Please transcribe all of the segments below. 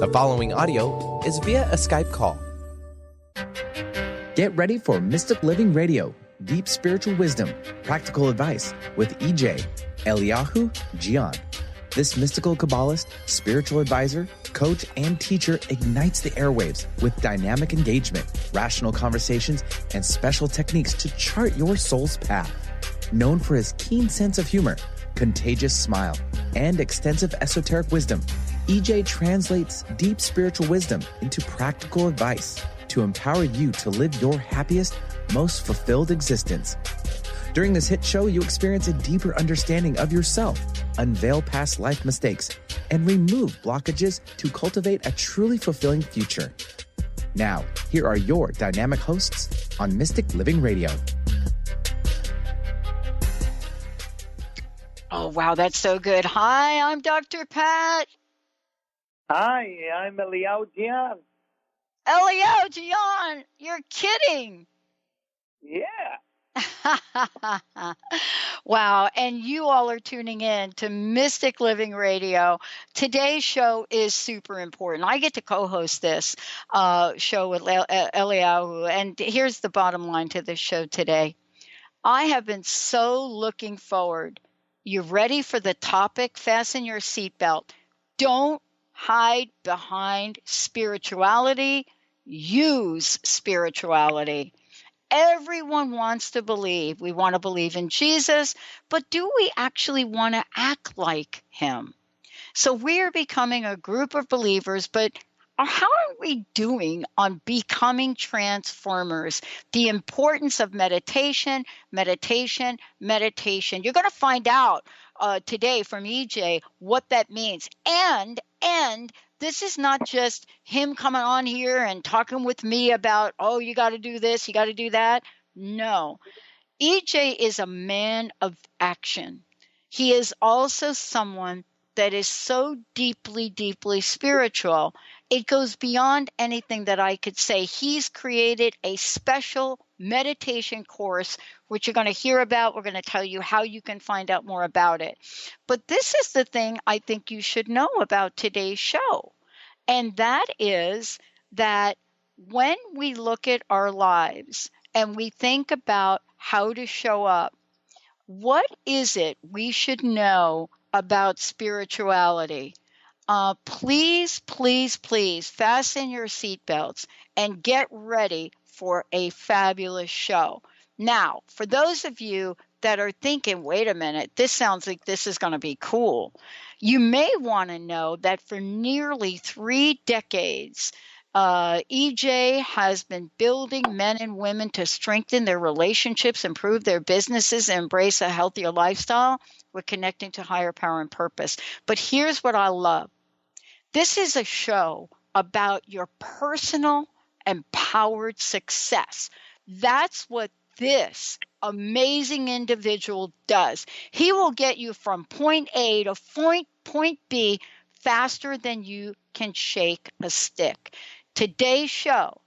The following audio is via a Skype call. Get ready for Mystic Living Radio, deep spiritual wisdom, practical advice with EJ, Eliyahu, Jian. This mystical Kabbalist, spiritual advisor, coach, and teacher ignites the airwaves with dynamic engagement, rational conversations, and special techniques to chart your soul's path. Known for his keen sense of humor, contagious smile, and extensive esoteric wisdom, EJ translates deep spiritual wisdom into practical advice to empower you to live your happiest, most fulfilled existence. During this hit show, you experience a deeper understanding of yourself, unveil past life mistakes, and remove blockages to cultivate a truly fulfilling future. Now, here are your dynamic hosts on Mystic Living Radio. Oh, wow, that's so good. Hi, I'm Dr. Pat. Hi, I'm Eliyahu Jian. Eliyahu, Jian, you're kidding. Yeah. Wow, and you all are tuning in to Mystic Living Radio. Today's show is super important. I get to co-host this show with Eliyahu, and here's the bottom line to this show today. I have been so looking forward. You ready for the topic? Fasten your seatbelt. Don't hide behind spirituality. Use spirituality. Everyone wants to believe. We want to believe in Jesus, but do we actually want to act like him? So we're becoming a group of believers, but how are we doing on becoming transformers? The importance of meditation, meditation, meditation. You're going to find out today from EJ what that means. And this is not just him coming on here and talking with me about, oh, you got to do this, you got to do that. No. EJ is a man of action. He is also someone that is so deeply, deeply spiritual. It goes beyond anything that I could say. He's created a special meditation course, which you're going to hear about. We're going to tell you how you can find out more about it. But this is the thing I think you should know about today's show. And that is that when we look at our lives and we think about how to show up, what is it we should know about spirituality? Please, please, please fasten your seatbelts and get ready for a fabulous show. Now, for those of you that are thinking, wait a minute, this sounds like this is going to be cool. You may want to know that for nearly 3 decades, EJ has been building men and women to strengthen their relationships, improve their businesses, and embrace a healthier lifestyle with connecting to higher power and purpose. But here's what I love. This is a show about your personal empowered success. That's what this amazing individual does. He will get you from point A to point B faster than you can shake a stick. Today's show,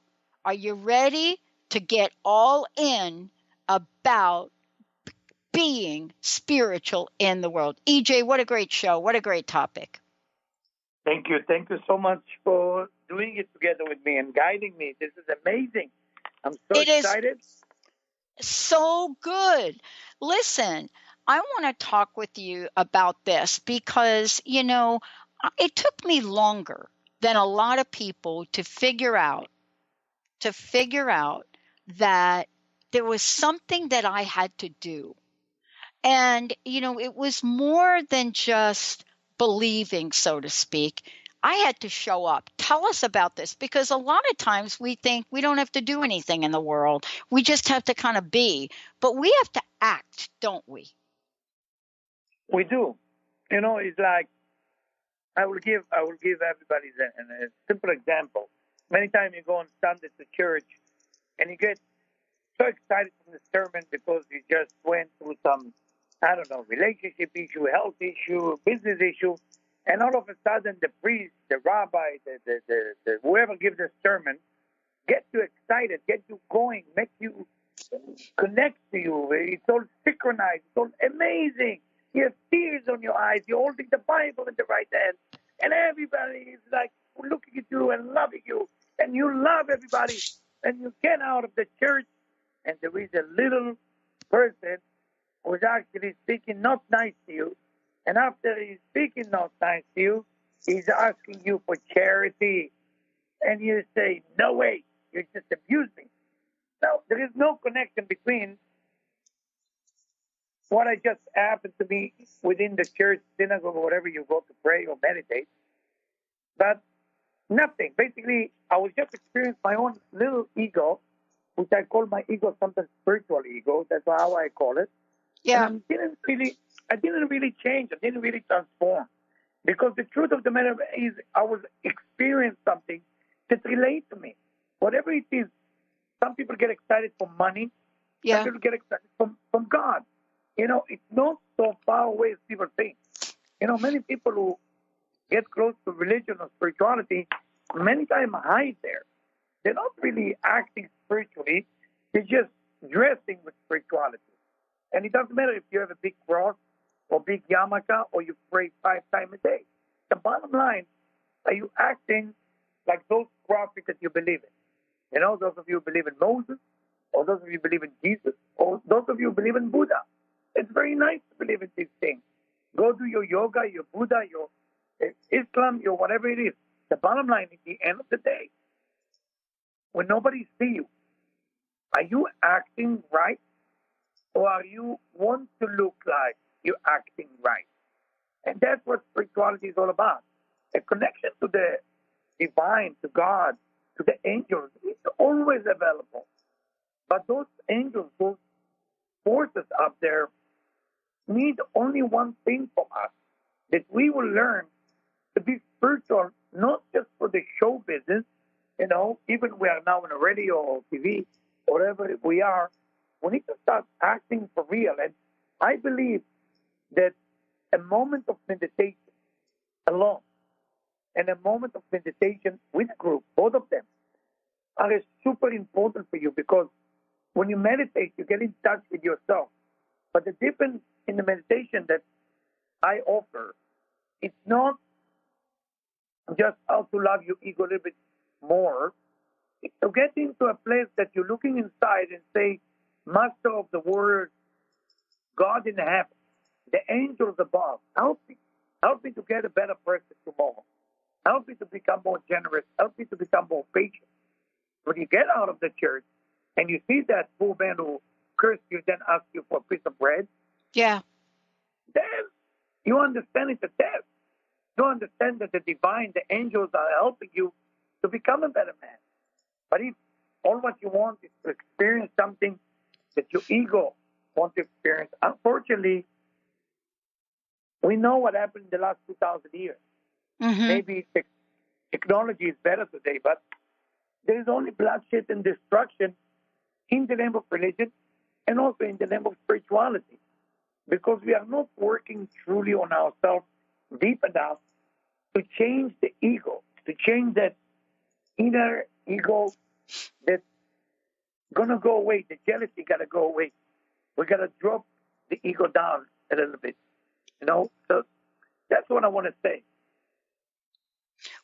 are you ready to get all in about being spiritual in the world? EJ, what a great show. What a great topic. Thank you. Thank you so much for doing it together with me and guiding me. This is amazing. I'm so excited. So good. Listen, I want to talk with you about this because, you know, it took me longer than a lot of people to figure out that there was something that I had to do. And, you know, it was more than just believing, so to speak. I had to show up. Tell us about this, because a lot of times we think we don't have to do anything in the world. We just have to kind of be. But we have to act, don't we? We do. You know, it's like I will give everybody a simple example. Many times you go on Sunday to church and you get so excited from the sermon because you just went through some, I don't know, relationship issue, health issue, business issue, and all of a sudden the priest, the rabbi, the whoever gives the sermon, get you excited, get you going, make you connect to you. It's all synchronized, it's all amazing. You have tears on your eyes, you're holding the Bible in the right hand, and everybody is like looking you and loving you, and you love everybody, and you get out of the church, and there is a little person who's actually speaking not nice to you, and after he's speaking not nice to you, he's asking you for charity, and you say, no way, you just abused me. Now, there is no connection between what I just happened to me within the church, synagogue, or whatever you go to pray or meditate, but nothing. Basically, I was just experiencing my own little ego, which I call my ego sometimes spiritual ego. That's how I call it. Yeah. And I didn't really change. I didn't really transform. Because the truth of the matter is I was experiencing something that relates to me. Whatever it is, some people get excited for money. Yeah. Some people get excited from God. You know, it's not so far away as people think. You know, many people who get close to religion or spirituality many times hide there. They're not really acting spiritually. They're just dressing with spirituality. And it doesn't matter if you have a big cross or big yarmulke or you pray 5 times a day. The bottom line, are you acting like those prophets that you believe in? You know, those of you who believe in Moses, or those of you who believe in Jesus, or those of you who believe in Buddha. It's very nice to believe in these things. Go do your yoga, your Buddha, your Islam, your whatever it is. The bottom line, at the end of the day, when nobody sees you, are you acting right, or are you want to look like you're acting right? And that's what spirituality is all about. A connection to the divine, to God, to the angels, is always available. But those angels, those forces up there, need only one thing from us, that we will learn to be spiritual, not just for the show business. You know, even we are now on a radio or TV, whatever we are, we need to start acting for real. And I believe that a moment of meditation alone and a moment of meditation with a group, both of them, are super important for you, because when you meditate, you get in touch with yourself. But the difference in the meditation that I offer, it's not just how to love your ego a little bit more. It's to get into a place that you're looking inside and say, Master of the world, God in heaven, the angels above, help me. Help me to get a better person tomorrow. Help me to become more generous. Help me to become more patient. When you get out of the church and you see that poor man who cursed you, then ask you for a piece of bread, Yeah. then you understand it's a test. You understand that the divine, the angels are helping you to become a better man. But if all what you want is to experience something that your ego wants to experience, unfortunately, we know what happened in the last 2,000 years. Mm-hmm. Maybe technology is better today, but there is only bloodshed and destruction in the name of religion and also in the name of spirituality, because we are not working truly on ourselves deep enough to change the ego, to change that inner ego that's going to go away. The jealousy got to go away. We got to drop the ego down a little bit, you know? So that's what I want to say.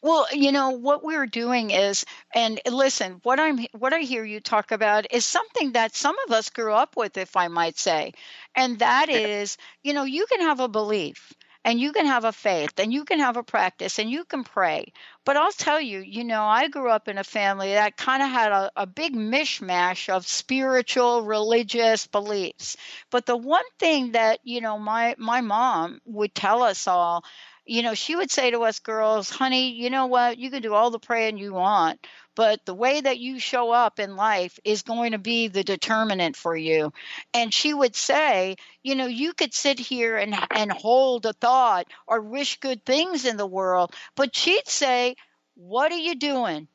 Well, you know, what we're doing is, and listen, what I hear you talk about is something that some of us grew up with, if I might say. And that is, you know, you can have a belief and you can have a faith and you can have a practice and you can pray. But I'll tell you, you know, I grew up in a family that kind of had a big mishmash of spiritual, religious beliefs. But the one thing that, you know, my mom would tell us all, you know, she would say to us girls, honey, you know what? You can do all the praying you want, but the way that you show up in life is going to be the determinant for you. And she would say, you know, you could sit here and hold a thought or wish good things in the world, but she'd say, what are you doing?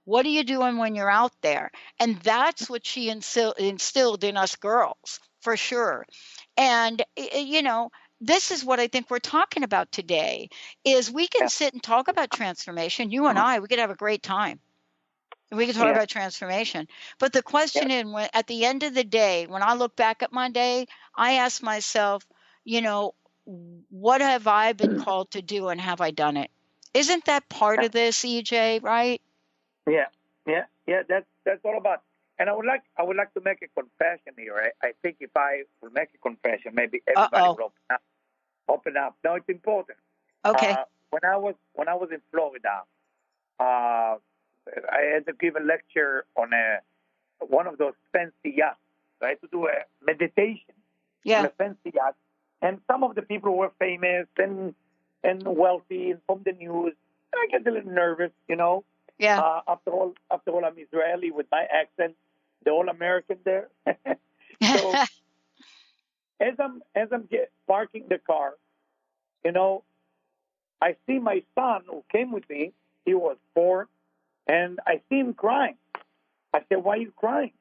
What are you doing when you're out there? And that's what she instilled in us girls, for sure. And, you know, this is what I think we're talking about today, is we can sit and talk about transformation. You and I, we could have a great time. We can talk about transformation. But the question is, at the end of the day, when I look back at my day, I ask myself, you know, what have I been called to do and have I done it? Isn't that part of this, EJ, right? Yeah. That's all about. And I would like to make a confession here. I think if I will make a confession, maybe everybody will open up. No, it's important. Okay. When I was in Florida, I had to give a lecture on one of those fancy yachts. So I had to do a meditation on a fancy yacht, and some of the people were famous and wealthy and from the news. I get a little nervous, Yeah. After all, I'm Israeli with my accent, the all American there. So as I'm parking the car, I see my son who came with me. He was 4, and I see him crying. I said, "Why are you crying?"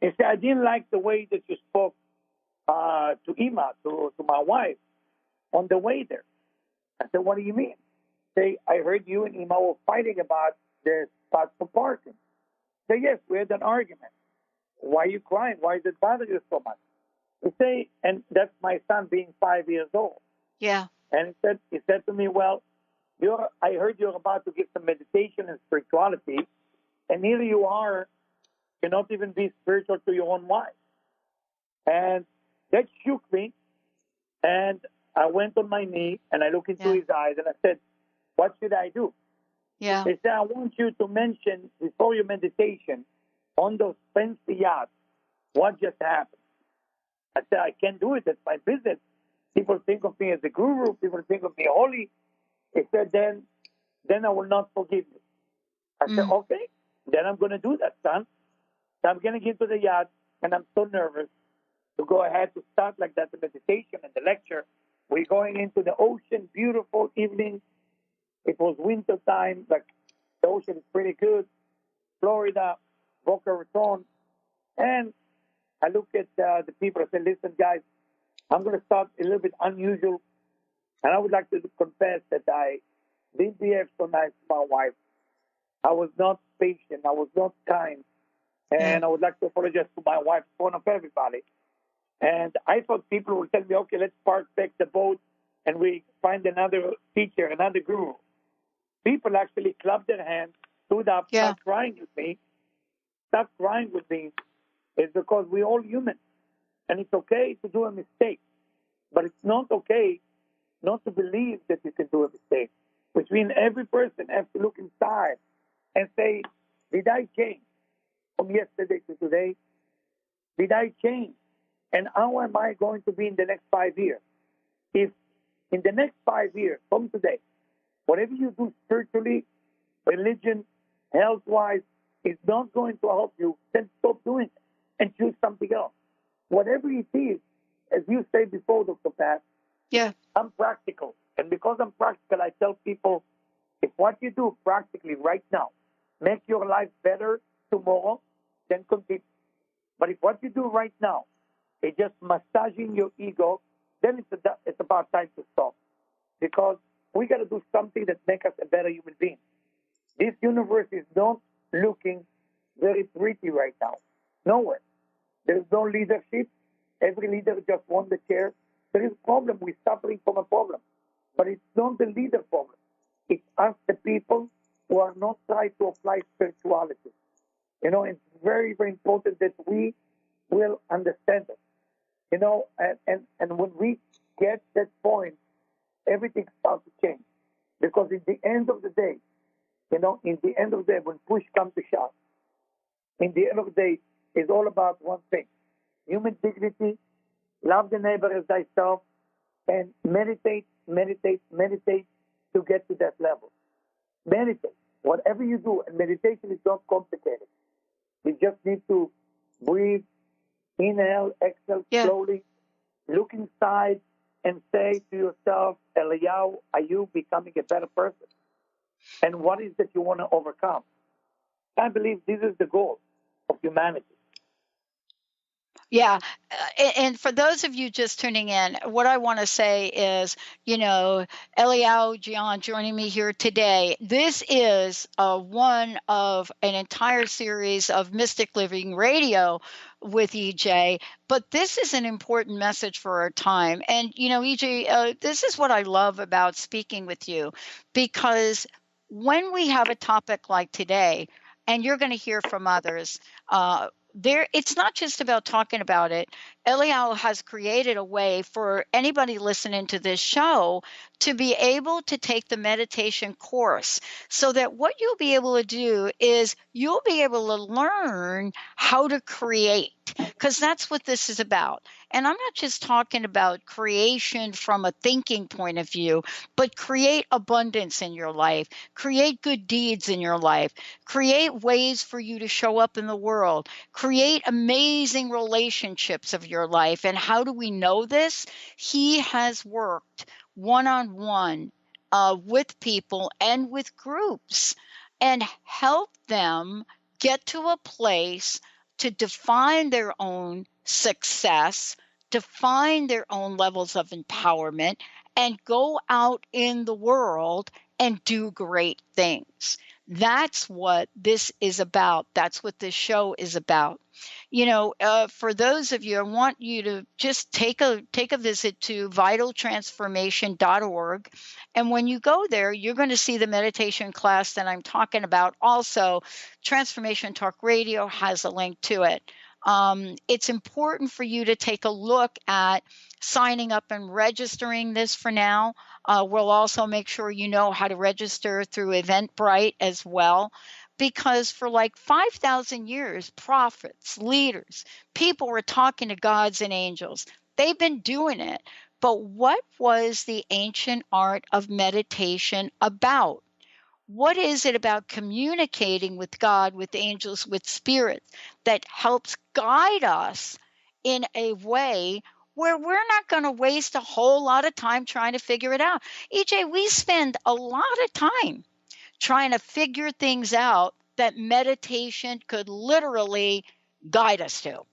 He said, "I didn't like the way that you spoke to Ima, to my wife, on the way there." I said, "What do you mean?" Say, "I heard you and Ima were fighting about the spot for parking." Say, "Yes, we had an argument." "Why are you crying? Why does it bother you so much?" He say, and that's my son being 5 years old. Yeah. And he said to me, "Well, I heard you're about to give some meditation and spirituality, and here you are, cannot even be spiritual to your own wife." And that shook me. And I went on my knee and I looked into his eyes and I said, "What should I do?" Yeah. He said, "I want you to mention before your meditation on those fancy yachts what just happened." I said, "I can't do it. That's my business. People think of me as a guru. People think of me holy." He said, then I will not forgive you. I said, "Okay, then I'm going to do that, son." So I'm going to get to the yacht, and I'm so nervous to go ahead to start like that, the meditation and the lecture. We're going into the ocean, beautiful evening. It was winter time, like the ocean is pretty good. Florida, Boca Raton. And I look at the people, I said, "Listen, guys, I'm going to start a little bit unusual. And I would like to confess that I didn't behave so nice to my wife. I was not patient. I was not kind. And I would like to apologize to my wife in front of everybody." And I thought people would tell me, "Okay, let's park back the boat and we find another teacher, another guru." People actually clapped their hands, stood up, stopped crying with me. Stopped crying with me. It's because we're all human. And it's okay to do a mistake. But it's not okay not to believe that you can do a mistake. Which means every person has to look inside and say, "Did I change from yesterday to today? Did I change? And how am I going to be in the next 5 years? If in the next 5 years from today, whatever you do spiritually, religion, health-wise, is not going to help you, then stop doing it and choose something else. Whatever it is, as you say before, Dr. Pat, I'm practical. And because I'm practical, I tell people, if what you do practically right now make your life better tomorrow, then continue. But if what you do right now is just massaging your ego, then it's about time to stop. Because we got to do something that makes us a better human being. This universe is not looking very pretty right now. Nowhere. There is no leadership. Every leader just wants the chair. There is a problem. We're suffering from a problem. But it's not the leader problem. It's us, the people, who are not trying to apply spirituality. It's very, very important that we will understand it. And when we get that point, everything starts to change. Because in the end of the day, when push comes to shove, in the end of the day, it's all about one thing: human dignity, love the neighbor as thyself, and meditate to get to that level. Meditate. Whatever you do, and meditation is not complicated. You just need to breathe, inhale, exhale slowly, look inside, and say to yourself, "Eliyahu, are you becoming a better person? And what is that you want to overcome?" I believe this is the goal of humanity. Yeah. And for those of you just tuning in, what I want to say is, Eliyahu, Jian joining me here today. This is one of an entire series of Mystic Living Radio with EJ, but this is an important message for our time. And, EJ, this is what I love about speaking with you, because when we have a topic like today, and you're going to hear from others, it's not just about talking about it. Eliyahu has created a way for anybody listening to this show to be able to take the meditation course, so that what you'll be able to do is you'll be able to learn how to create, because that's what this is about. And I'm not just talking about creation from a thinking point of view, but create abundance in your life, create good deeds in your life, create ways for you to show up in the world, create amazing relationships of your life. And how do we know this? He has worked one-on-one with people and with groups and helped them get to a place to define their own success, define their own levels of empowerment, and go out in the world and do great things. That's what this is about. That's what this show is about. For those of you, I want you to just take a visit to vitaltransformation.org. And when you go there, you're going to see the meditation class that I'm talking about. Also, Transformation Talk Radio has a link to it. It's important for you to take a look at signing up and registering this for now. We'll also make sure you know how to register through Eventbrite as well, because for like 5,000 years, prophets, leaders, people were talking to gods and angels. They've been doing it. But what was the ancient art of meditation about? What is it about communicating with God, with angels, with spirits that helps guide us in a way where we're not going to waste a whole lot of time trying to figure it out? EJ, we spend a lot of time trying to figure things out that meditation could literally guide us to.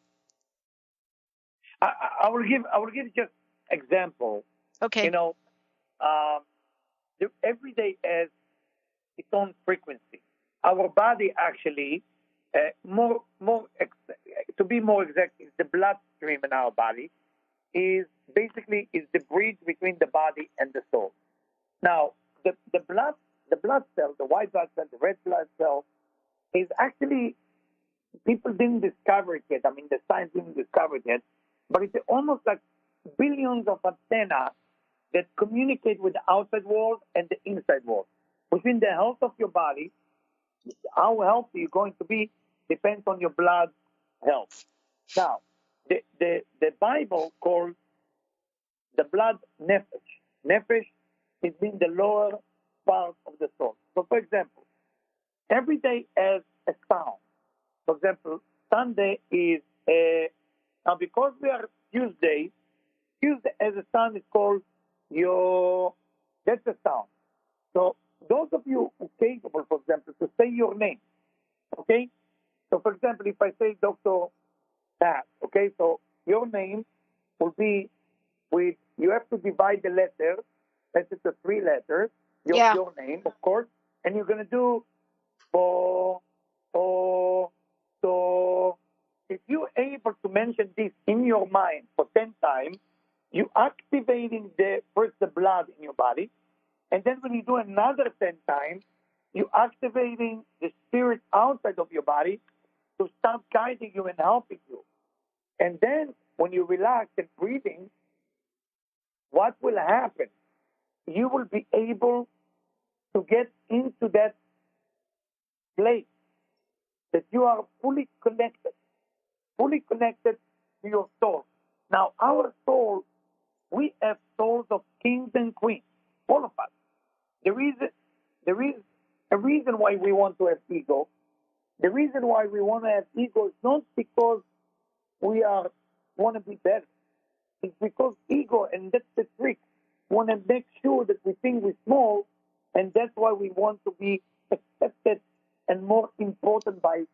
I will give just example. Okay. Every day has its own frequency. Our body actually, to be more exact, is the bloodstream in our body is the bridge between the body and the soul. Now, the blood cell, the white blood cell, the red blood cell, is actually, people didn't discover it yet. I mean, the science didn't discover it yet, but it's almost like billions of antennas that communicate with the outside world and the inside world. Within the health of your body, how healthy you're going to be depends on your blood health. Now, the Bible calls the blood nefesh. Nefesh is in the lower part of the soul. So, for example, every day has a sound. For example, Sunday is now because we are Tuesday as a sound is called that's a sound. So those of you who are capable, for example, to say your name, okay? So, for example, if I say Dr. Pat, okay, so your name will be you have to divide the letter, that's the 3 letters, your name, of course, and you're going to do so. If you're able to mention this in your mind for 10 times, you're activating the blood in your body. And then when you do another 10 times, you're activating the spirit outside of your body to start guiding you and helping you. And then when you relax and breathing, what will happen? You will be able to get into that place that you are fully connected to your soul. Now, our soul, we have souls of kings and queens, all of us. There is a reason why we want to have ego. The reason why we want to have ego is not because we want to be better. It's because ego, and that's the trick, want to make sure that we think we're small, and that's why we want to be accepted and more important by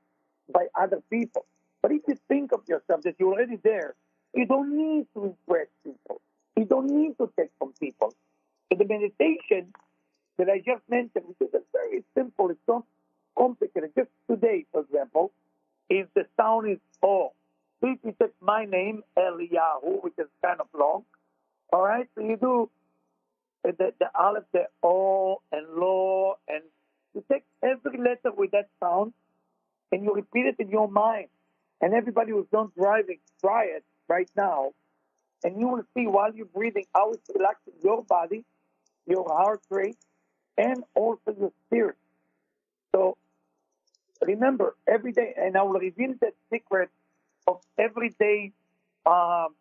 other people. But if you think of yourself that you're already there, you don't need to impress people. You don't need to take from people. So the meditation that I just mentioned, which is very simple, it's not complicated. Just today, for example, is the sound is O. So if you take my name, Eliyahu, which is kind of long, all right? So you do the aleph, the O, and Lo, and every letter with that sound, and you repeat it in your mind. And everybody who's not driving, try it right now, and you will see while you're breathing how it's relaxing your body, your heart rate, and also your spirit. So remember, every day, and I will reveal the secret of everyday sound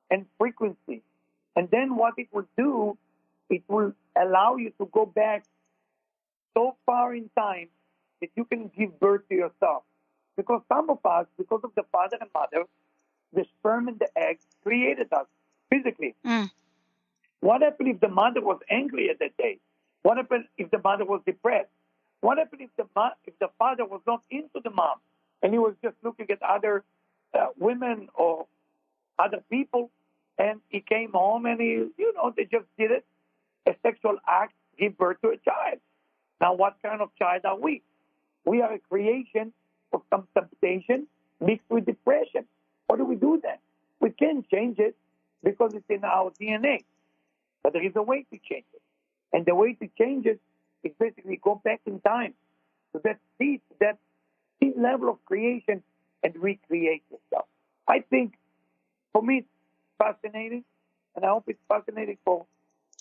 and frequency. And then what it will do, it will allow you to go back so far in time that you can give birth to yourself. Because some of us, because of the father and mother, the sperm and the egg created us physically. What happened if the mother was angry at that day? What happened if the mother was depressed? What happened if the father was not into the mom and he was just looking at other women or other people, and he came home and they just did it, a sexual act, give birth to a child. Now, what kind of child are we? We are a creation of some temptation mixed with depression. What do we do then? We can't change it because it's in our DNA. But there is a way to change it. And the way to change it is basically go back in time to that seed level of creation and recreate yourself. I think, for me, it's fascinating, and I hope it's fascinating for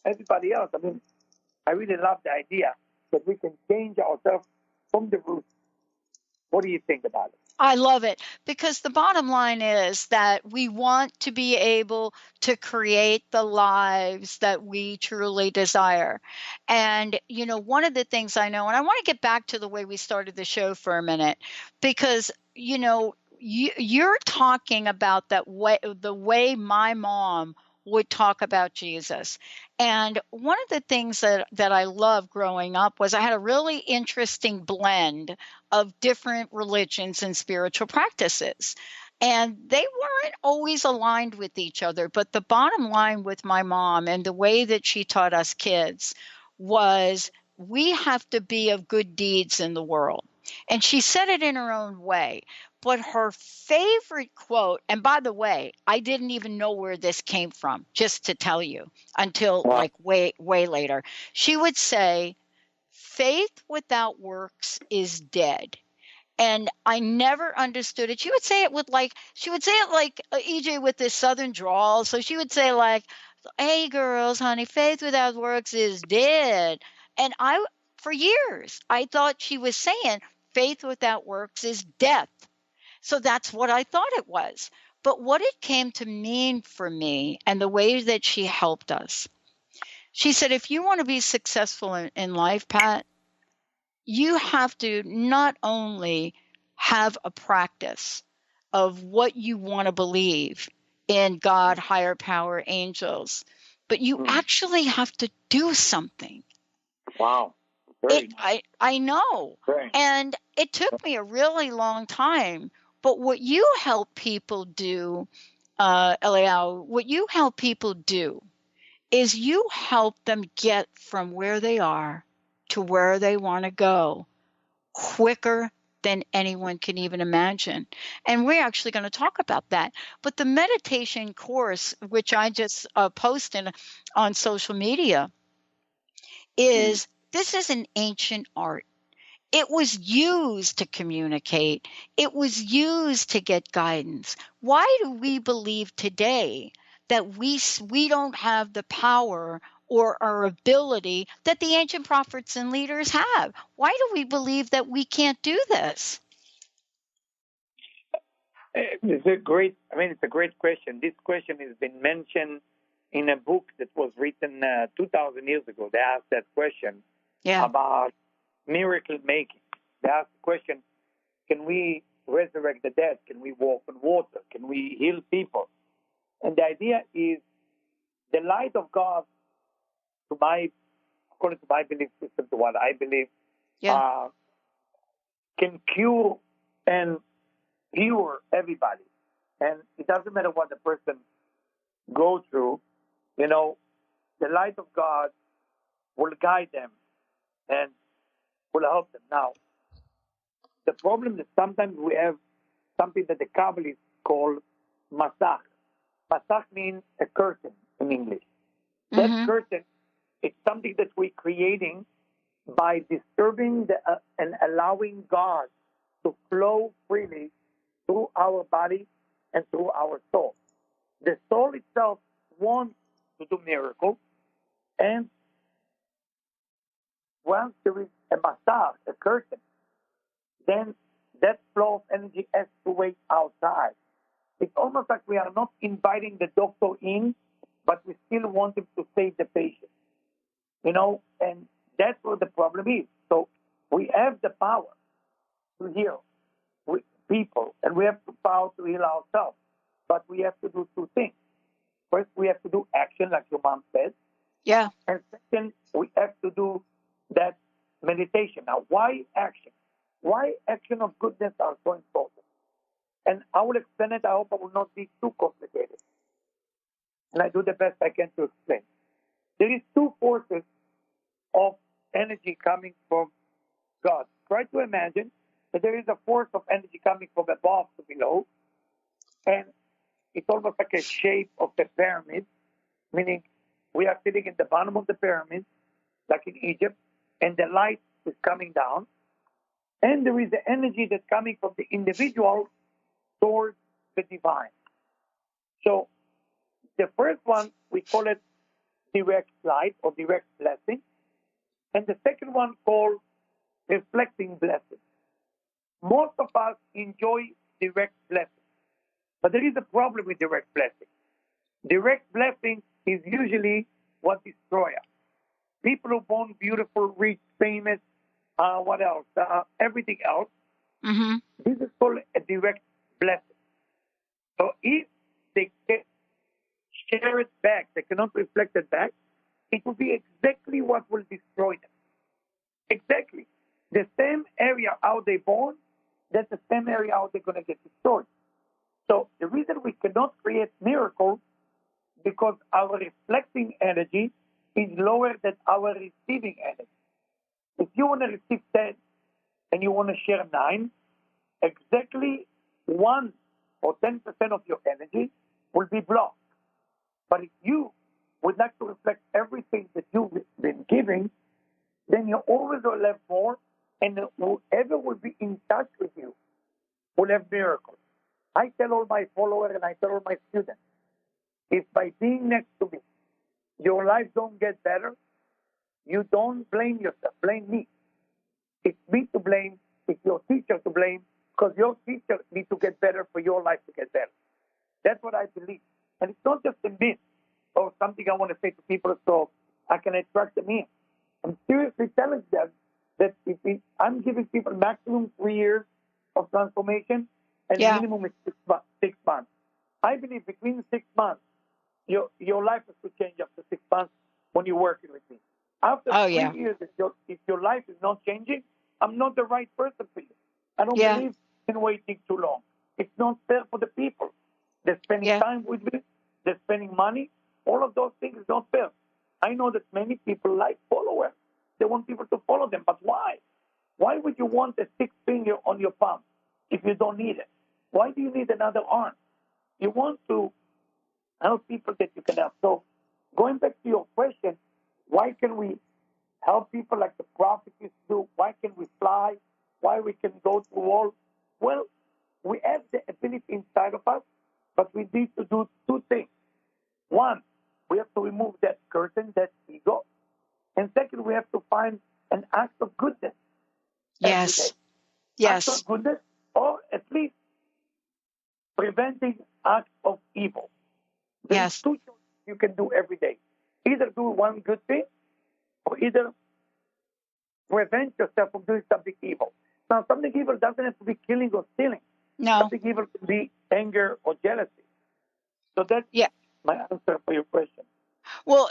everybody else. I mean, I really love the idea that we can change ourselves from the roots. What do you think about it? I love it, because the bottom line is that we want to be able to create the lives that we truly desire. And, one of the things I know, and I want to get back to the way we started the show for a minute, because, you're talking about the way my mom would talk about Jesus. And one of the things that I loved growing up was I had a really interesting blend of different religions and spiritual practices. And they weren't always aligned with each other. But the bottom line with my mom and the way that she taught us kids was we have to be of good deeds in the world. And she said it in her own way. But her favorite quote, and by the way, I didn't even know where this came from, just to tell you, until like way, way later. She would say, faith without works is dead. And I never understood it. She would say it like EJ with this southern drawl. So she would say like, hey girls, honey, faith without works is dead. And for years, I thought she was saying faith without works is death. So that's what I thought it was. But what it came to mean for me and the way that she helped us, she said, if you want to be successful in life, Pat, you have to not only have a practice of what you want to believe in God, higher power, angels, but you actually have to do something. Wow. I know. And it took me a really long time. But what you help people do, Eliyahu, what you help people do is you help them get from where they are to where they want to go quicker than anyone can even imagine. And we're actually going to talk about that. But the meditation course, which I just posted on social media, this is an ancient art. It was used to communicate. It was used to get guidance. Why do we believe today that we don't have the power or our ability that the ancient prophets and leaders have? Why do we believe that we can't do this? It's a great question. This question has been mentioned in a book that was written 2,000 years ago. They asked that question about miracle making. They asked the question, can we resurrect the dead? Can we walk on water? Can we heal people? And the idea is the light of God, according to my belief system, to what I believe, can cure and pure everybody. And it doesn't matter what the person goes through, the light of God will guide them and will help them. Now, the problem is sometimes we have something that the Kabbalists call masach. Masach means a curtain in English. That curtain, it's something that we're creating by disturbing and allowing God to flow freely through our body and through our soul. The soul itself wants to do miracles, and once there is a massage, a curtain, then that flow of energy has to wait outside. It's almost like we are not inviting the doctor in, but we still want him to save the patient. And that's what the problem is. So we have the power to heal people, and we have the power to heal ourselves. But we have to do two things. First, we have to do action, like your mom said. Yeah. And second, we have to do that meditation. Now, why action? Why action of goodness are so important? And I will explain it. I hope I will not be too complicated. And I do the best I can to explain. There is two forces of energy coming from God. Try to imagine that there is a force of energy coming from above to below, and it's almost like a shape of the pyramid, meaning we are sitting in the bottom of the pyramid, like in Egypt, and the light is coming down, and there is the energy that's coming from the individual towards the divine. So the first one, we call it direct light or direct blessing, and the second one called reflecting blessing. Most of us enjoy direct blessing, but there is a problem with direct blessing. Direct blessing is usually what destroys us. People who are born beautiful, rich, famous, what else? Everything else. Mm-hmm. This is called a direct blessing. So if they can share it back, they cannot reflect it back, it will be exactly what will destroy them. Exactly. The same area how they're born, that's the same area how they're going to get destroyed. So the reason we cannot create miracles because our reflecting energy is lower than our receiving energy. If you want to receive 10 and you want to share 9, exactly 1 or 10% of your energy will be blocked. But if you would like to reflect everything that you've been giving, then you always will have more, and whoever will be in touch with you will have miracles. I tell all my followers and I tell all my students, if by being next to me, your life don't get better, you don't blame yourself, blame me. It's me to blame, it's your teacher to blame, because your teacher needs to get better for your life to get better. That's what I believe. And it's not just a myth or something I want to say to people so I can attract them in. I'm seriously telling them that I'm giving people maximum 3 years of transformation and minimum is 6 months. I believe between 6 months, your life has to change after 6 months when you're working with me. After 3 years, if your life is not changing, I'm not the right person for you. I don't believe in waiting too long. It's not fair for the people. They're spending time with me. They're spending money. All of those things is not fair. I know that many people like followers. They want people to follow them. But why? Why would you want a 6th finger on your palm if you don't need it? Why do you need another arm? You want to help people that you can help. So going back to your question, why can we help people like the prophets do? Why can we fly? Why we can go through walls? Well, we have the ability inside of us, but we need to do two things. One, we have to remove that curtain, that ego. And second, we have to find an act of goodness. Yes. Yes. Act of goodness, or at least preventing acts of evil. There's two choices you can do every day. Either do one good thing, or either prevent yourself from doing something evil. Now, something evil doesn't have to be killing or stealing. No. Something evil can be anger or jealousy. So that's my answer for your question. Well,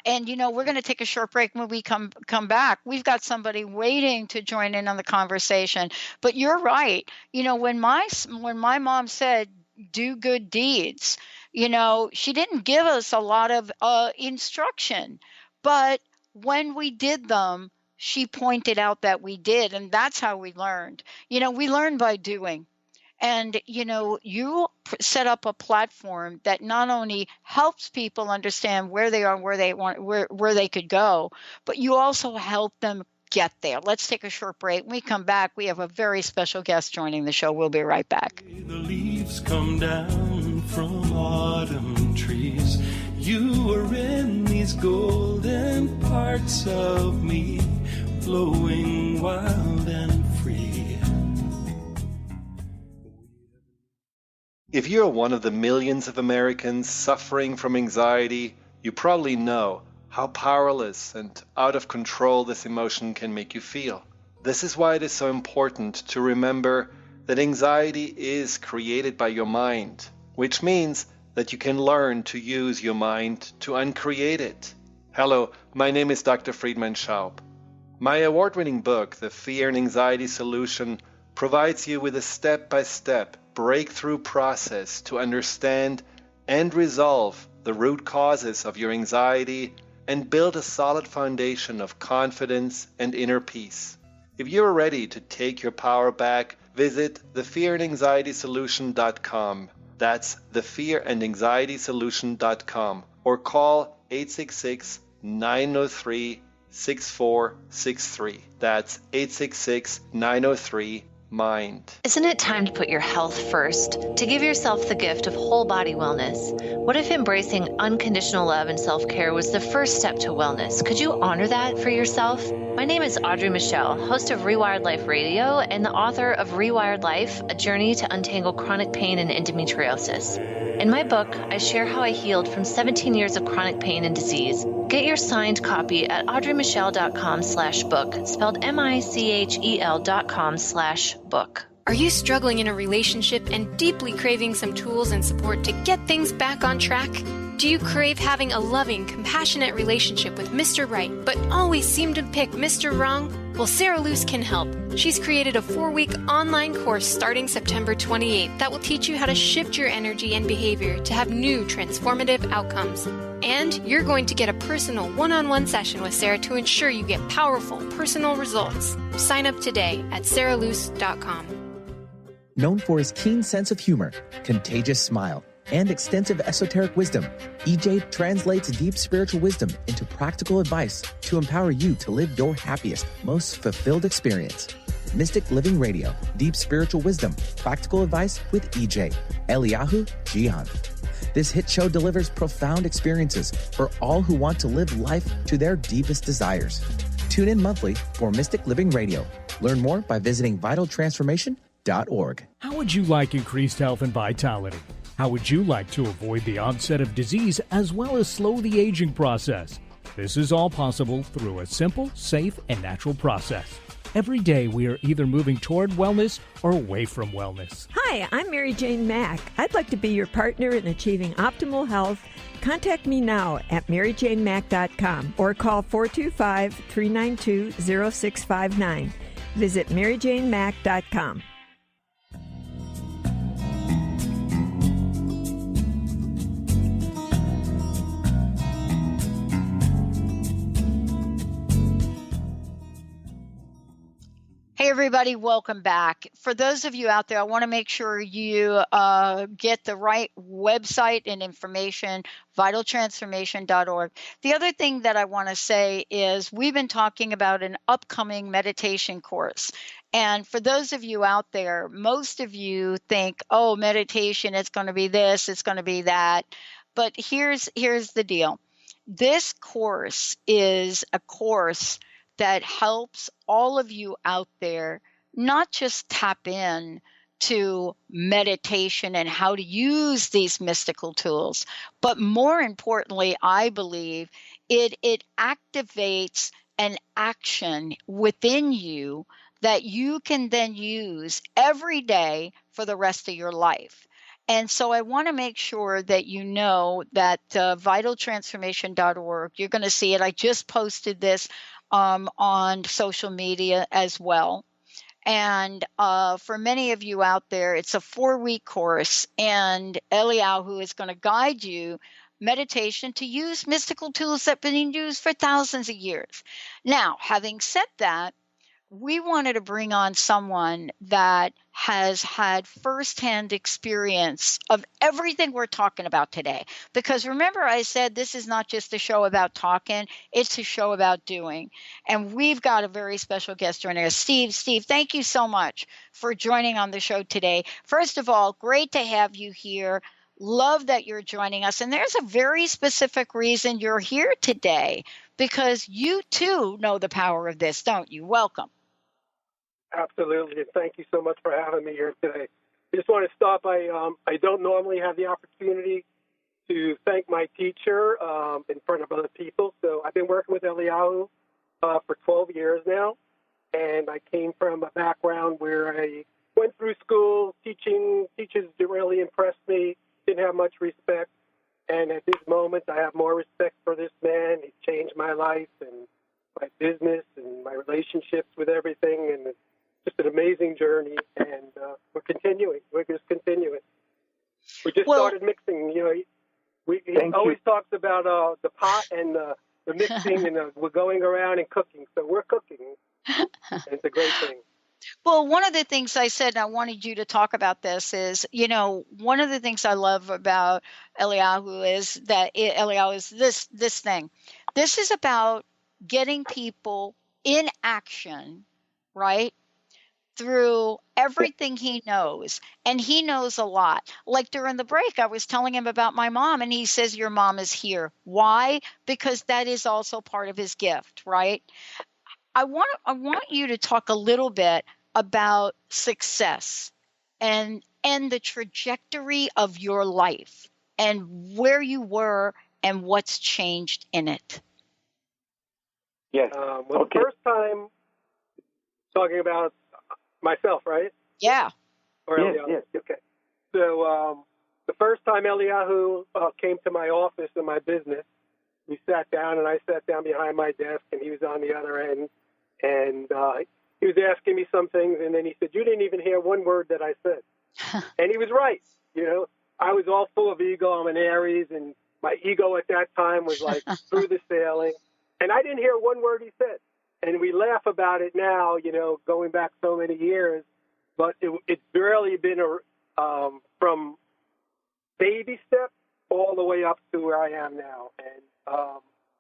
and we're going to take a short break. When we come back, we've got somebody waiting to join in on the conversation. But you're right. When my mom said do good deeds, she didn't give us a lot of instruction, but when we did them, she pointed out that we did, and that's how we learned. We learn by doing. And, you set up a platform that not only helps people understand where they are, where they want, where they could go, but you also help them get there. Let's take a short break. When we come back, we have a very special guest joining the show. We'll be right back. The leaves come down from autumn trees. You are in these golden parts of me, flowing wild and free. If you're one of the millions of Americans suffering from anxiety, you probably know how powerless and out of control this emotion can make you feel. This is why it is so important to remember that anxiety is created by your mind, which means that you can learn to use your mind to uncreate it. Hello, my name is Dr. Friedman Schaub. My award-winning book, The Fear and Anxiety Solution, provides you with a step-by-step breakthrough process to understand and resolve the root causes of your anxiety and build a solid foundation of confidence and inner peace. If you're ready to take your power back, visit thefearandanxietysolution.com. That's thefearandanxietysolution.com, or call 866-903-6463. That's 866-903-MIND. Isn't it time to put your health first, to give yourself the gift of whole body wellness? What if embracing unconditional love and self-care was the first step to wellness? Could you honor that for yourself? My name is Audrey Michelle, host of Rewired Life Radio and the author of Rewired Life, A Journey to Untangle Chronic Pain and Endometriosis. In my book, I share how I healed from 17 years of chronic pain and disease. Get your signed copy at audreymichelle.com/book, spelled MICHEL.com/book. Are you struggling in a relationship and deeply craving some tools and support to get things back on track? Do you crave having a loving, compassionate relationship with Mr. Right, but always seem to pick Mr. Wrong? Well, Sarah Luce can help. She's created a 4-week online course starting September 28th that will teach you how to shift your energy and behavior to have new transformative outcomes. And you're going to get a personal one-on-one session with Sarah to ensure you get powerful, personal results. Sign up today at sarahluce.com. Known for his keen sense of humor, contagious smile, and extensive esoteric wisdom, EJ translates deep spiritual wisdom into practical advice to empower you to live your happiest, most fulfilled experience. Mystic Living Radio, Deep Spiritual Wisdom, Practical Advice with EJ, Eliyahu, Jian. This hit show delivers profound experiences for all who want to live life to their deepest desires. Tune in monthly for Mystic Living Radio. Learn more by visiting vitaltransformation.org. How would you like increased health and vitality? How would you like to avoid the onset of disease as well as slow the aging process? This is all possible through a simple, safe, and natural process. Every day we are either moving toward wellness or away from wellness. Hi, I'm Mary Jane Mack. I'd like to be your partner in achieving optimal health. Contact me now at maryjanemack.com or call 425-392-0659. Visit maryjanemack.com. Hey, everybody, welcome back. For those of you out there, I want to make sure you get the right website and information, vitaltransformation.org. The other thing that I want to say is we've been talking about an upcoming meditation course. And for those of you out there, most of you think, oh, meditation, it's going to be this, it's going to be that. But here's the deal. This course is a course that helps all of you out there not just tap in to meditation and how to use these mystical tools, but more importantly, I believe it activates an action within you that you can then use every day for the rest of your life. And so I want to make sure that you know that vitaltransformation.org, you're going to see it. I just posted this on social media as well. And for many of you out there, it's a 4-week course, and Eliyahu is going to guide you meditation to use mystical tools that have been used for thousands of years. Now, having said that, we wanted to bring on someone that has had firsthand experience of everything we're talking about today. Because remember, I said this is not just a show about talking, it's a show about doing. And we've got a very special guest joining us, Steve. Steve, thank you so much for joining on the show today. First of all, great to have you here. Love that you're joining us. And there's a very specific reason you're here today, because you too know the power of this, don't you? Welcome. Absolutely. Thank you so much for having me here today. I just want to start by, I don't normally have the opportunity to thank my teacher in front of other people. So I've been working with Eliyahu for 12 years now. And I came from a background where I went through school teaching. Teachers didn't really impress me, didn't have much respect. And at this moment, I have more respect for this man. He's changed my life and my business and my relationships with everything. And it's just an amazing journey, and we're continuing. We're just continuing. We just started mixing. You know, he always talks about the pot and the mixing, and we're going around and cooking. So we're cooking. It's a great thing. Well, one of the things I said, and I wanted you to talk about this, is, you know, one of the things I love about Eliyahu is that Eliyahu is this thing. This is about getting people in action, right? Through everything he knows. And he knows a lot. Like during the break, I was telling him about my mom, and he says, your mom is here. Why? Because that is also part of his gift, right? I want you to talk a little bit about success and the trajectory of your life and where you were and what's changed in it. Yes. The first time, talking about myself, right? Yeah. Or yes. Okay. So the first time Eliyahu came to my office in my business, we sat down, and I sat down behind my desk, and he was on the other end, and he was asking me some things, and then he said, you didn't even hear one word that I said. And he was right. You know, I was all full of ego. I'm an Aries, and my ego at that time was like through the sailing, and I didn't hear one word he said. And we laugh about it now, you know, going back so many years, but it's barely been from baby steps all the way up to where I am now. And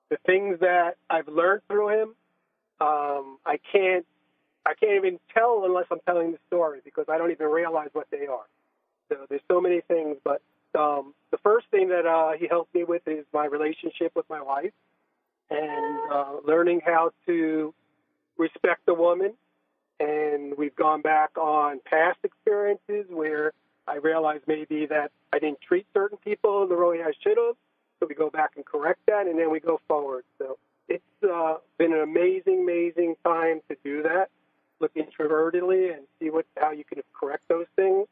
the things that I've learned through him, I can't even tell unless I'm telling the story, because I don't even realize what they are. So there's so many things, but the first thing that he helped me with is my relationship with my wife, and learning how to respect a woman. And we've gone back on past experiences where I realized maybe that I didn't treat certain people the way I should have. So we go back and correct that, and then we go forward. So it's been an amazing time to do that. Look introvertedly and see how you can correct those things.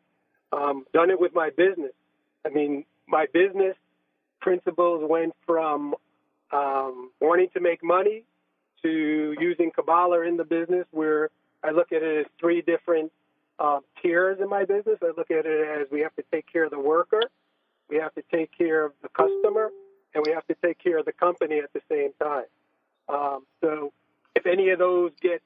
Done it with my business. I mean, my business principles went from wanting to make money to using Kabbalah in the business, where I look at it as three different tiers in my business. I look at it as we have to take care of the worker, we have to take care of the customer, and we have to take care of the company at the same time. So if any of those get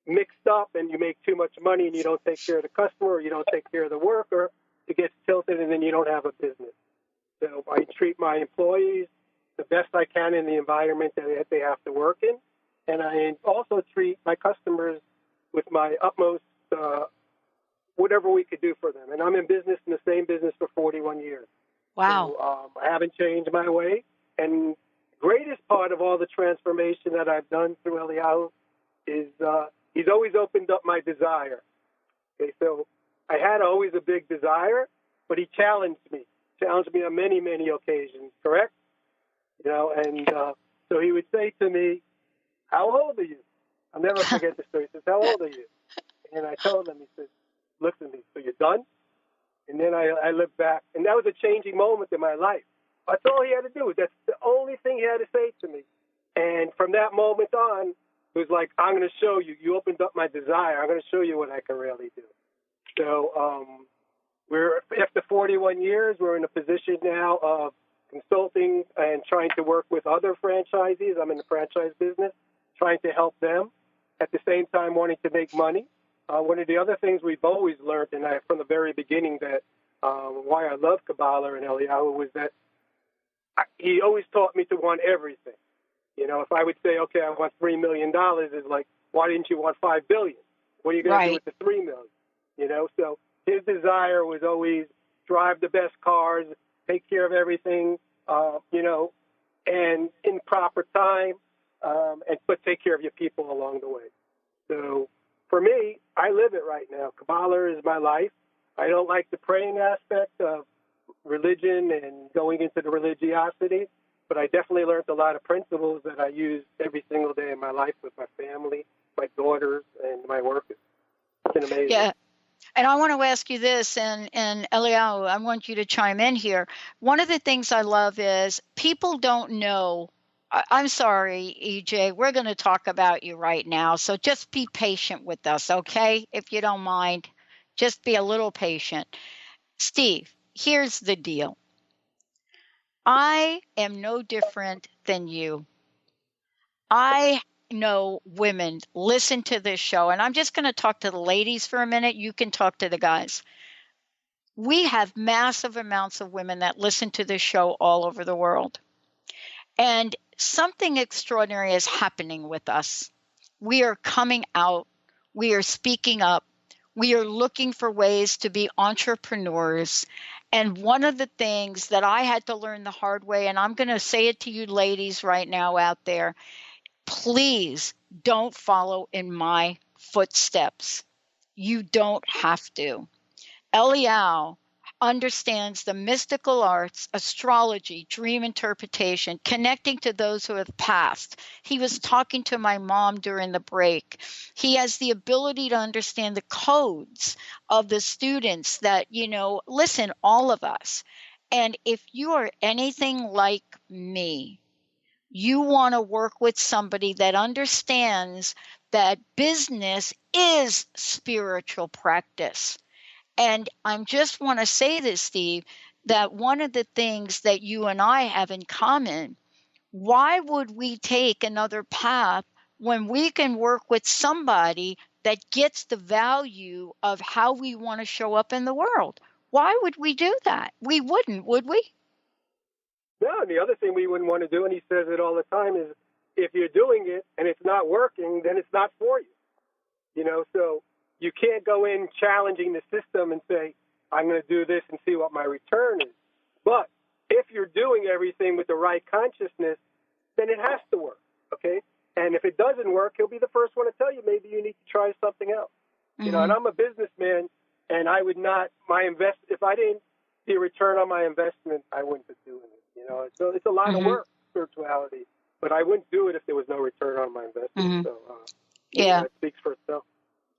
mixed up and you make too much money and you don't take care of the customer or you don't take care of the worker, it gets tilted and then you don't have a business. So I treat my employees the best I can in the environment that they have to work in. And I also treat my customers with my utmost, whatever we could do for them. And I'm in the same business for 41 years. Wow. So, I haven't changed my way. And greatest part of all the transformation that I've done through Eliyahu is he's always opened up my desire. Okay, so I had always a big desire, but he challenged me on many, many occasions, correct? You know, and so he would say to me, how old are you? I'll never forget the story. He says, how old are you? And I told him, he says, look at me, so you're done? And then I looked back, and that was a changing moment in my life. That's all he had to do. That's the only thing he had to say to me. And from that moment on, it was like, I'm going to show you. You opened up my desire. I'm going to show you what I can really do. So we're after 41 years, we're in a position now of consulting and trying to work with other franchisees. I'm in the franchise business, trying to help them at the same time wanting to make money. One of the other things we've always learned, and from the very beginning, that why I love Kabbalah and Eliyahu was that he always taught me to want everything. You know, if I would say, okay, I want $3 million, it's like, why didn't you want $5 billion? What are you going to do with the $3 million? You know, so his desire was always drive the best cars, take care of everything, you know, and in proper time, but take care of your people along the way. So for me, I live it right now. Kabbalah is my life. I don't like the praying aspect of religion and going into the religiosity, but I definitely learned a lot of principles that I use every single day in my life with my family, my daughters, and my workers. It's been amazing. Yeah. And I want to ask you this, and Eliyahu, I want you to chime in here. One of the things I love is people don't know. I'm sorry, EJ, we're going to talk about you right now. So just be patient with us, okay? If you don't mind, just be a little patient. Steve, here's the deal. I am no different than you. I know women listen to this show, and I'm just going to talk to the ladies for a minute. You can talk to the guys. We have massive amounts of women that listen to this show all over the world. And something extraordinary is happening with us. We are coming out. We are speaking up. We are looking for ways to be entrepreneurs. And one of the things that I had to learn the hard way, and I'm going to say it to you ladies right now out there, please don't follow in my footsteps. You don't have to. Eliyahu understands the mystical arts, astrology, dream interpretation, connecting to those who have passed. He was talking to my mom during the break. He has the ability to understand the codes of the students that, you know, listen, all of us. And if you are anything like me, you want to work with somebody that understands that business is spiritual practice. And I just want to say this, Steve, that one of the things that you and I have in common, why would we take another path when we can work with somebody that gets the value of how we want to show up in the world? Why would we do that? We wouldn't, would we? No, and the other thing we wouldn't want to do, and he says it all the time, is if you're doing it and it's not working, then it's not for you. You know, so you can't go in challenging the system and say, I'm going to do this and see what my return is. But if you're doing everything with the right consciousness, then it has to work, okay? And if it doesn't work, he'll be the first one to tell you maybe you need to try something else. Mm-hmm. You know, and I'm a businessman, and I would not, if I didn't see a return on my investment, I wouldn't be doing it. You know, so it's a lot of work, spirituality, but I wouldn't do it if there was no return on my investment. So, it speaks for itself.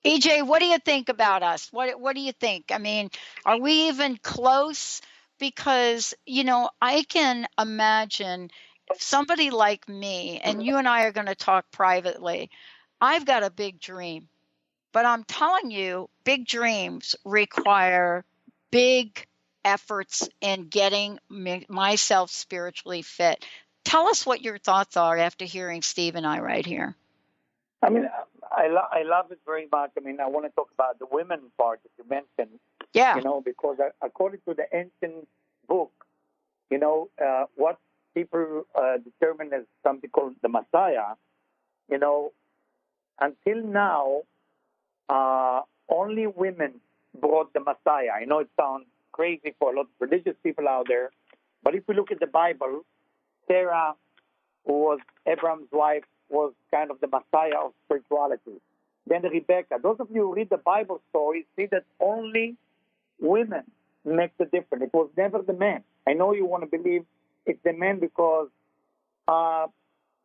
EJ, what do you think about us? What do you think? I mean, are we even close? Because, you know, I can imagine if somebody like me, and you and I are going to talk privately, I've got a big dream. But I'm telling you, big dreams require big efforts in getting myself spiritually fit. Tell us what your thoughts are after hearing Steve and I right here. I mean, I love it very much. I mean, I want to talk about the women part that you mentioned. Yeah. You know, because according to the ancient book, you know, what people determine as something called the Messiah, you know, until now, only women brought the Messiah. I know it sounds crazy for a lot of religious people out there, but if we look at the Bible, Sarah, who was Abraham's wife, was kind of the Messiah of spirituality. Then Rebecca. Those of you who read the Bible stories see that only women make the difference. It was never the men. I know you want to believe it's the men because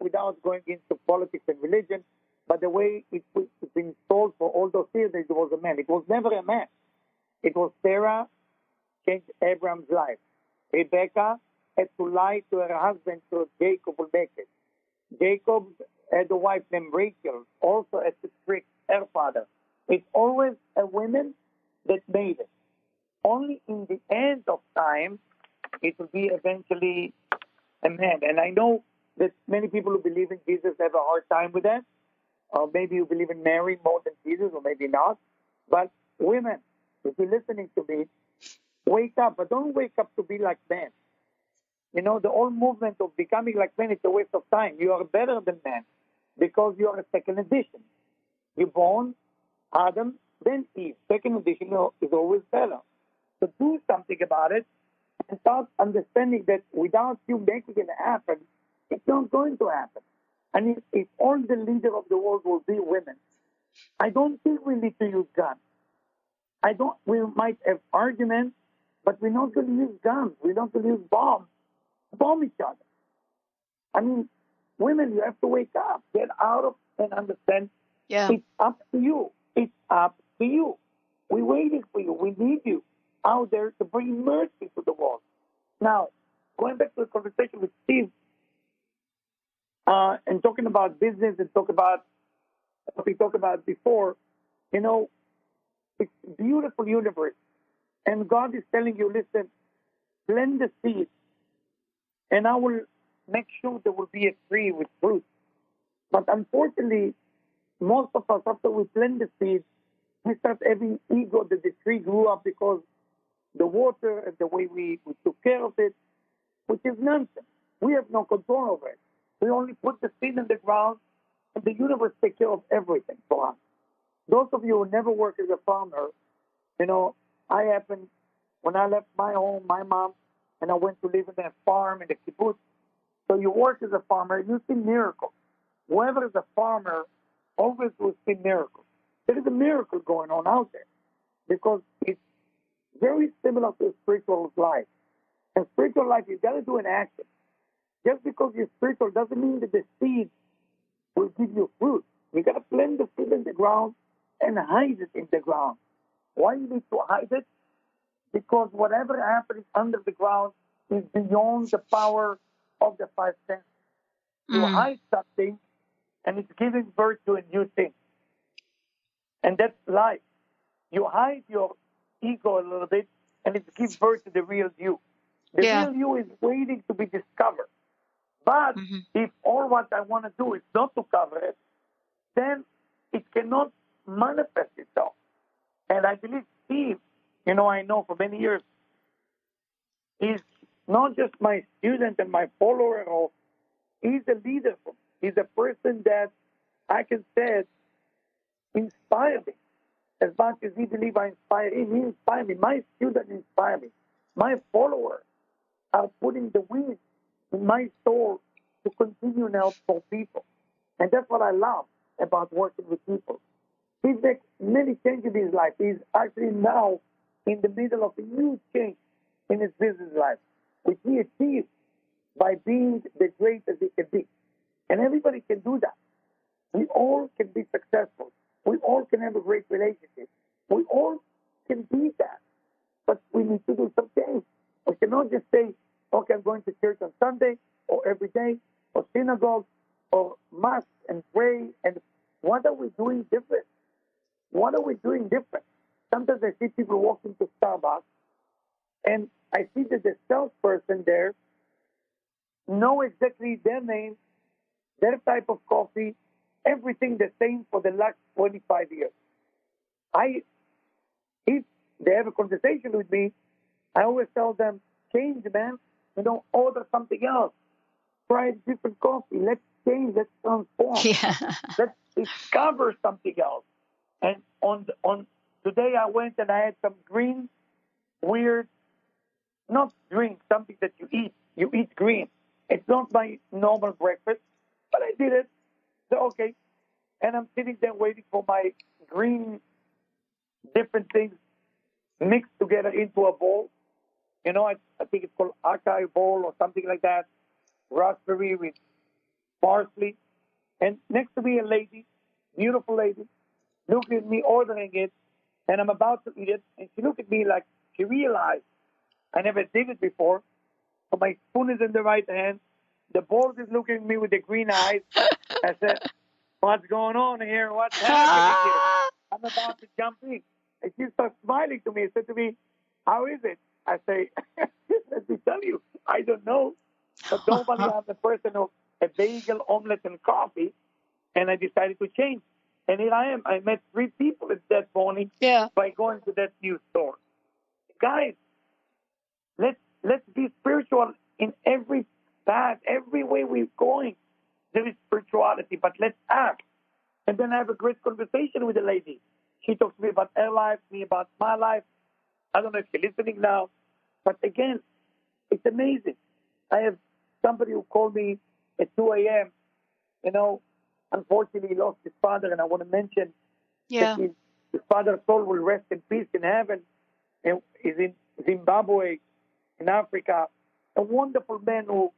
without going into politics and religion, but the way it's been told for all those years, it was a man. It was never a man. It was Sarah changed Abraham's life. Rebecca had to lie to her husband so Jacob would make it. Jacob had a wife named Rachel, also had to trick her father. It's always a woman that made it. Only in the end of time, it will be eventually a man. And I know that many people who believe in Jesus have a hard time with that. or maybe you believe in Mary more than Jesus, or maybe not. But women, if you're listening to me, wake up, but don't wake up to be like men. You know, the whole movement of becoming like men is a waste of time. You are better than men because you are a second edition. You're born Adam, then Eve. Second edition is always better. So do something about it and start understanding that without you making it happen, it's not going to happen. And if all the leaders of the world will be women, I don't think we need to use guns. We might have arguments, but we're not going to use guns. We're not going to use bombs to bomb each other. I mean, women, you have to wake up, get out of and understand. Yeah. It's up to you. It's up to you. We're waiting for you. We need you out there to bring mercy to the world. Now, going back to the conversation with Steve, and talking about business and talk about what we talked about before, you know, it's a beautiful universe. And God is telling you, listen, plant the seed, and I will make sure there will be a tree with fruit. But unfortunately, most of us, after we plant the seed, we start having ego that the tree grew up because the water and the way we took care of it, which is nonsense. We have no control over it. We only put the seed in the ground, and the universe takes care of everything for us. Those of you who never work as a farmer, you know, I happened, when I left my home, my mom, and I went to live in a farm in the kibbutz. So you work as a farmer, you see miracles. Whoever is a farmer always will see miracles. There is a miracle going on out there because it's very similar to spiritual life. In spiritual life, you've got to do an action. Just because you're spiritual doesn't mean that the seed will give you fruit. You got to plant the seed in the ground and hide it in the ground. Why you need to hide it? Because whatever happens under the ground is beyond the power of the five senses. You hide something, and it's giving birth to a new thing. And that's life. You hide your ego a little bit, and it gives birth to the real you. The real you is waiting to be discovered. But if all what I want to do is not to cover it, then it cannot manifest itself. And I believe Steve, you know, I know for many years, is not just my student and my follower, or he's a leader. He's a person that I can say inspired me. As much as he believes I inspire him, he inspired me. My students inspire me. My followers are putting the wind in my soul to continue and help for people. And that's what I love about working with people. He makes many changes in his life. He's actually now in the middle of a huge change in his business life, which he achieved by being the greatest he can be. And everybody can do that. We all can be successful. We all can have a great relationship. We all can be that. But we need to do some things. We cannot just say, okay, I'm going to church on Sunday or every day or synagogue or mass and pray. And what are we doing different? What are we doing different? Sometimes I see people walking to Starbucks, and I see that the salesperson there know exactly their name, their type of coffee, everything the same for the last 25 years. If they have a conversation with me, I always tell them, change, man. You know, order something else. Try a different coffee. Let's change. Let's transform. Yeah. Let's discover something else. And on today, I went and I had some green, weird, not drink, something that you eat. You eat green. It's not my normal breakfast, but I did it. So, okay. And I'm sitting there waiting for my green, different things mixed together into a bowl. You know, I think it's called acai bowl or something like that. Raspberry with parsley. And next to me, a lady, beautiful lady, looking at me ordering it, and I'm about to eat it. And she looked at me like she realized I never did it before. So my spoon is in the right hand. The bowl is looking at me with the green eyes. I said, what's going on here? What's happening here? I'm about to jump in. And she starts smiling to me and said to me, how is it? I say, let me tell you, I don't know. But normally I'm the person of a bagel, omelet, and coffee. and I decided to change. And here I am. I met 3 people that morning by going to that new store. Guys, let's be spiritual in every path, every way we're going. There is spirituality, but let's act. And then I have a great conversation with the lady. She talks to me about her life, me about my life. I don't know if she's listening now, but again, it's amazing. I have somebody who called me at 2 a.m. Unfortunately, he lost his father, and I want to mention that his father's soul will rest in peace in heaven. And he's in Zimbabwe, in Africa, a wonderful man who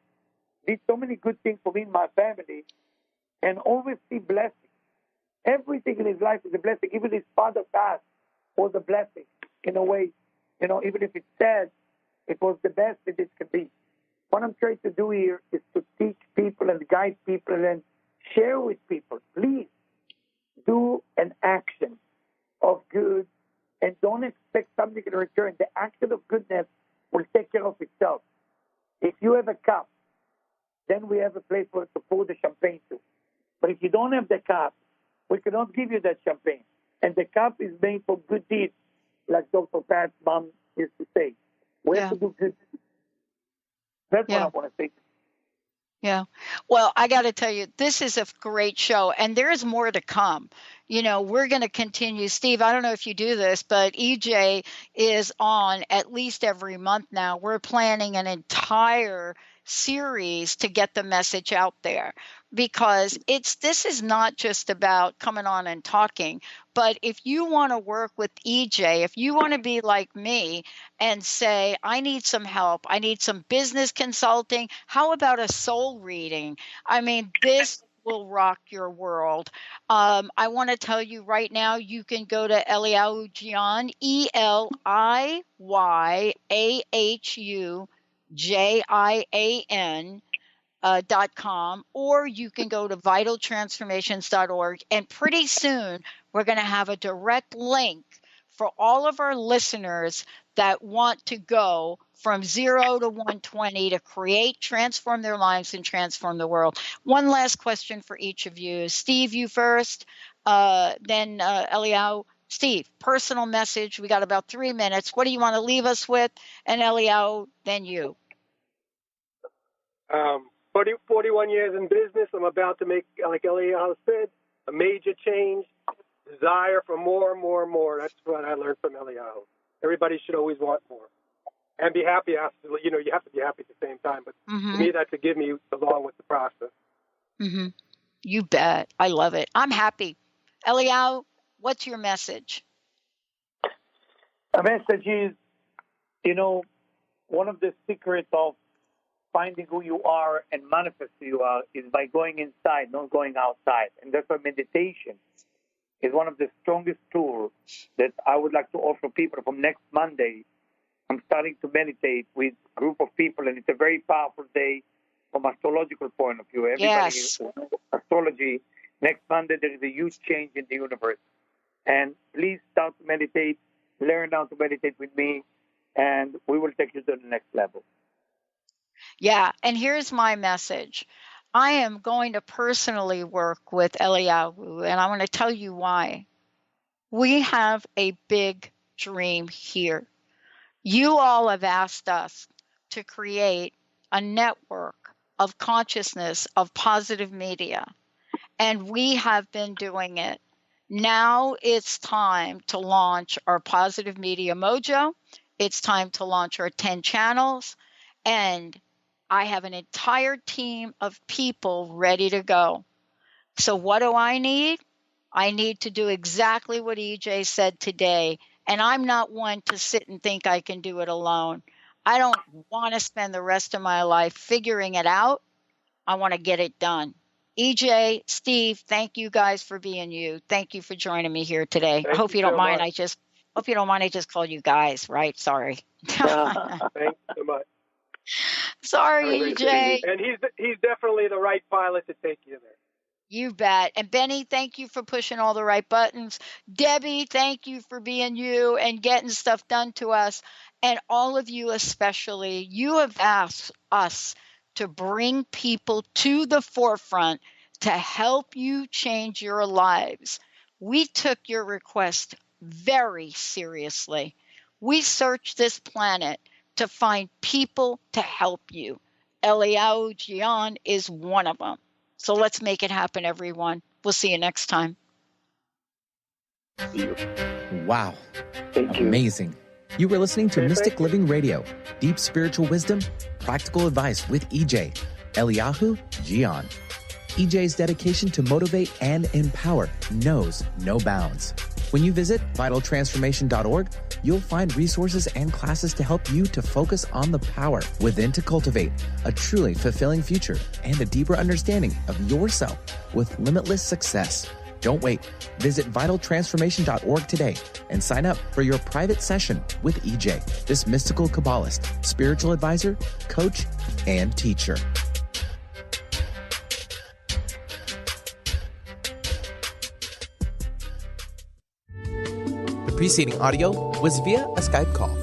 did so many good things for me and my family, and always see blessings. Everything in his life is a blessing. Even his father passed was a blessing in a way. Even if it's sad, it was the best that it could be. What I'm trying to do here is to teach people and guide people and share with people. Please do an action of good and don't expect something in return. The action of goodness will take care of itself. If you have a cup, then we have a place where to pour the champagne to. But if you don't have the cup, we cannot give you that champagne. And the cup is made for good deeds, like Dr. Pat's mom used to say. We have to do good deeds. That's what I want to say. Yeah. Well, I got to tell you, this is a great show, and there is more to come. We're going to continue. Steve, I don't know if you do this, but EJ is on at least every month now. We're planning an entire series to get the message out there, because this is not just about coming on and talking, but if you want to work with EJ, if you want to be like me and say, I need some help, I need some business consulting, how about a soul reading? I mean, this will rock your world. I want to tell you right now, you can go to Eliyahu Jian, ELIYAHUJIAN.com, or you can go to vitaltransformations.org. And pretty soon, we're going to have a direct link for all of our listeners that want to go from 0 to 120 to create, transform their lives, and transform the world. One last question for each of you. Steve, you first, then Eliyahu. Steve, personal message. We got about 3 minutes. What do you want to leave us with? And Eliyahu, then you. 41 years in business. I'm about to make, like Eliyahu said, a major change, desire for more and more and more. That's what I learned from Eliyahu. Everybody should always want more. And be happy after, you have to be happy at the same time. But to me, that's a give me along with the process. Mm-hmm. You bet. I love it. I'm happy. Eliyahu, what's your message? The message is, one of the secrets of finding who you are and manifest who you are is by going inside, not going outside. And that's why meditation is one of the strongest tools that I would like to offer people. From next Monday, I'm starting to meditate with a group of people, and it's a very powerful day from astrological point of view. Everybody astrology. Next Monday, there is a huge change in the universe. And please start to meditate, learn how to meditate with me, and we will take you to the next level. Yeah, and here's my message. I am going to personally work with Eliyahu, and I want to tell you why. We have a big dream here. You all have asked us to create a network of consciousness of positive media, and we have been doing it. Now it's time to launch our Positive Media Mojo. It's time to launch our 10 channels, and I have an entire team of people ready to go. So what do I need? I need to do exactly what EJ said today. And I'm not one to sit and think I can do it alone. I don't want to spend the rest of my life figuring it out. I want to get it done. EJ, Steve, thank you guys for being you. Thank you for joining me here today. I hope you don't mind. I just called you guys, right? Sorry. Thanks so much. Sorry, EJ. And he's definitely the right pilot to take you there. You bet. And Benny, thank you for pushing all the right buttons. Debbie, thank you for being you and getting stuff done to us. And all of you especially, you have asked us to bring people to the forefront to help you change your lives. We took your request very seriously. We searched this planet to find people to help you. Eliyahu Jian is one of them. So let's make it happen, everyone. We'll see you next time. Wow. Thank you. Amazing. You were listening to Mystic Living Radio, deep spiritual wisdom, practical advice with EJ, Eliyahu Jian. EJ's dedication to motivate and empower knows no bounds. When you visit vitaltransformation.org, you'll find resources and classes to help you to focus on the power within to cultivate a truly fulfilling future and a deeper understanding of yourself with limitless success. Don't wait. Visit vitaltransformation.org today and sign up for your private session with EJ, this mystical Kabbalist, spiritual advisor, coach, and teacher. The preceding audio was via a Skype call.